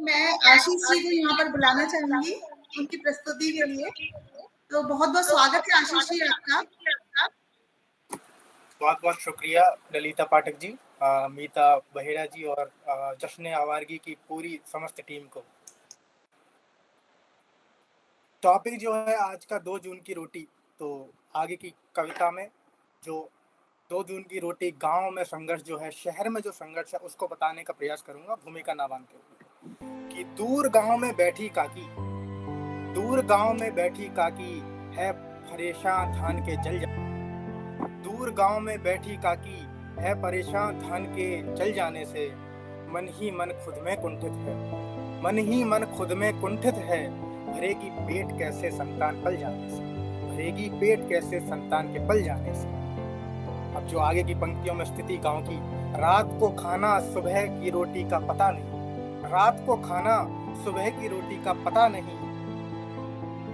मैं आशीष जी को यहाँ पर बुलाना चाहूंगी उनकी प्रस्तुति के लिए। तो बहुत बहुत स्वागत है आशीष जी आपका। बहुत बहुत शुक्रिया ललिता पाठक जी, मीता बहेड़ा जी और जश्न आवारगी की पूरी समस्त टीम को। टॉपिक जो है आज का 2 जून की रोटी। तो आगे की कविता में जो 2 जून की रोटी गांव में संघर्ष जो है, शहर में जो संघर्ष है, उसको बताने का प्रयास करूंगा भूमिका ना बांधते हुए। कि दूर गांव में बैठी काकी, दूर गांव में बैठी काकी है परेशान धान के जल जा। दूर गांव में बैठी काकी है परेशान धान के जल जाने से। मन ही मन खुद में कुंठित है, मन ही मन खुद में कुंठित है। भरेगी पेट कैसे संतान पल जाने से, भरेगी पेट कैसे संतान के पल जाने से। अब जो आगे की पंक्तियों में स्थिति गांव की। रात को खाना सुबह की रोटी का पता नहीं, रात को खाना सुबह की रोटी का पता नहीं।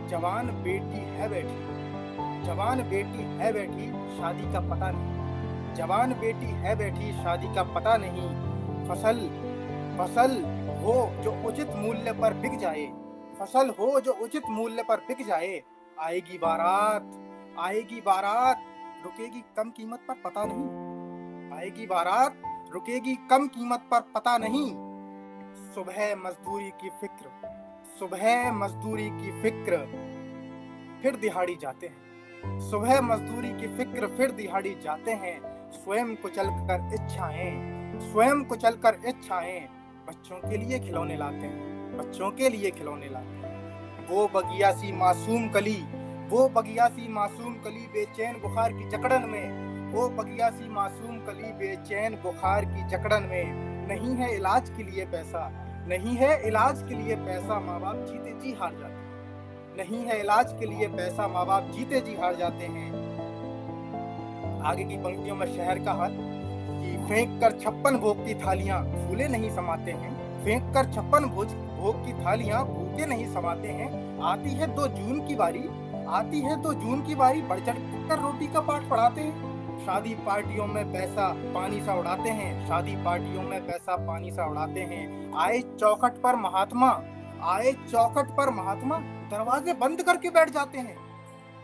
जवान बेटी है बैठी, जवान बेटी है बैठी, शादी का पता नहीं। जवान बेटी है बैठी, शादी का पता नहीं। फसल फसल हो जो उचित मूल्य पर बिक जाए, फसल हो जो उचित मूल्य पर बिक जाए। आएगी बारात, आएगी बारात, रुकेगी कम कीमत पर पता नहीं। आएगी बारात, रुकेगी कम कीमत पर पता नहीं। सुबह मजदूरी की फिक्र, सुबह मजदूरी की फिक्र, फिर दिहाड़ी जाते हैं। सुबह मजदूरी की फिक्र, फिर दिहाड़ी जाते हैं। स्वयं कुचल कर इच्छाएं, स्वयं कुचल कर इच्छाएं। बच्चों के लिए खिलौने लाते हैं, बच्चों के लिए खिलौने लाते हैं। वो बगिया सी मासूम कली, वो बगिया सी मासूम कली बेचैन बुखार की जकड़न में। वो बगिया सी मासूम कली बेचैन बुखार की जकड़न में। नहीं है इलाज के लिए पैसा, नहीं है इलाज के लिए पैसा, माँ बाप जीते जी हार जाते हैं। नहीं है इलाज के लिए पैसा, माँ बाप जीते जी हार जाते हैं। आगे की पंक्तियों में शहर का हाल कि फेंक कर 56 भोग की थालियां फूले नहीं समाते हैं। फेंक कर 56 भोग की थालियां भूखे नहीं समाते हैं। आती है 2 जून की बारी, आती है 2 जून की बारी, बढ़ चढ़ कर रोटी का पाठ पढ़ाते हैं। शादी पार्टियों में पैसा पानी सा उड़ाते हैं, शादी पार्टियों में पैसा पानी सा उड़ाते हैं। आए चौखट पर महात्मा, आए चौखट पर महात्मा, दरवाजे बंद करके बैठ जाते हैं।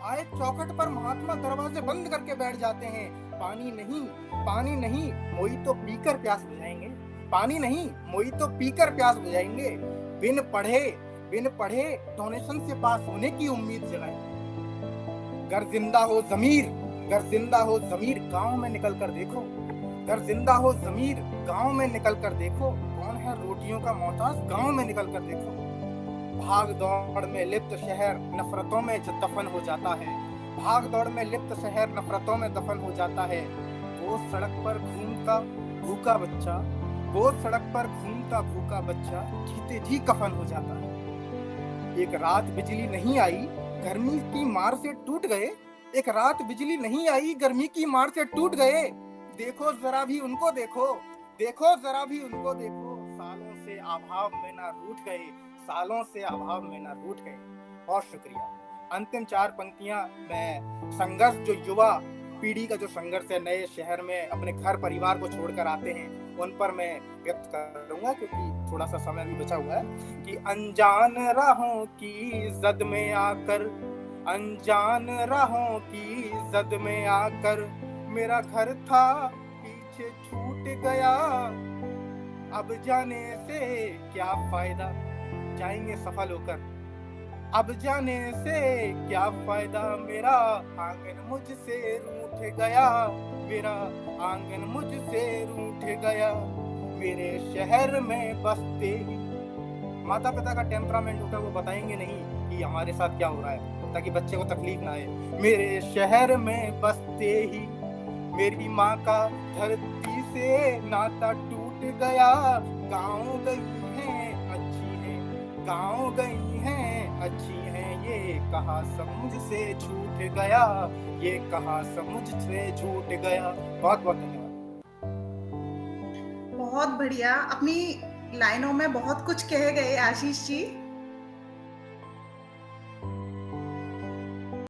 आए चौखट पर महात्मा, दरवाजे बंद करके बैठ जाते हैं। पानी नहीं, पानी नहीं, मोई तो पीकर प्यास बुझाएंगे। पानी नहीं, मोई तो पीकर प्यास बुझाएंगे। बिन पढ़े डोनेशन से पास होने की उम्मीद जगाएंगे। गर जिंदा हो जमीर, गर जिंदा हो जमीर, गांव में निकल कर देखो। गर जिंदा हो जमीर, गांव में निकल कर देखो। कौन है रोटियों का मोहताज, गांव में निकल कर देखो। भाग दौड़ में लिप्त शहर नफरतों में दफन हो जाता है। भाग दौड़ में लिप्त शहर नफरतों में दफन हो जाता है। वो सड़क पर घूमता भूखा बच्चा, वो सड़क पर घूमता भूखा बच्चा, जीते जी कफन हो जाता है। एक रात बिजली नहीं आई, गर्मी की मार से टूट गए। एक रात बिजली नहीं आई, गर्मी की मार से टूट गए। देखो जरा भी उनको देखो, देखो जरा भी उनको देखो। सालों से अभाव में ना रूठ गए, सालों से अभाव में ना रूठ गए। बहुत शुक्रिया। अंतिम 4 पंक्तियां मैं संघर्ष, जो युवा पीढ़ी का जो संघर्ष है, नए शहर में अपने घर परिवार को छोड़कर आते हैं, उन पर मैं व्यक्त करूंगा क्योंकि थोड़ा सा समय भी बचा हुआ है। कि अनजान राहों की जद में आकर, अनजान राहों की जद में आकर, मेरा घर था पीछे छूट गया। अब जाने से क्या फायदा, जाएंगे सफल होकर। अब जाने से क्या फायदा, मेरा आंगन मुझसे रूठ गया। मेरा आंगन मुझसे रूठ गया। मेरे शहर में बसते ही, माता पिता का टेम्परामेंट होता है, वो बताएंगे नहीं कि हमारे साथ क्या हो रहा है ताकि बच्चे को तकलीफ ना आए। मेरे शहर में बसते ही मेरी माँ का धरती से नाता टूट गया। गाँव गई हैं अच्छी है, गाँव गई हैं अच्छी है, ये कहा सब मुझसे छूट गया, ये कहा सब मुझसे छूट गया। बहुत बहुत धन्यवाद। बहुत बढ़िया, अपनी लाइनों में बहुत कुछ कहे गए आशीष जी।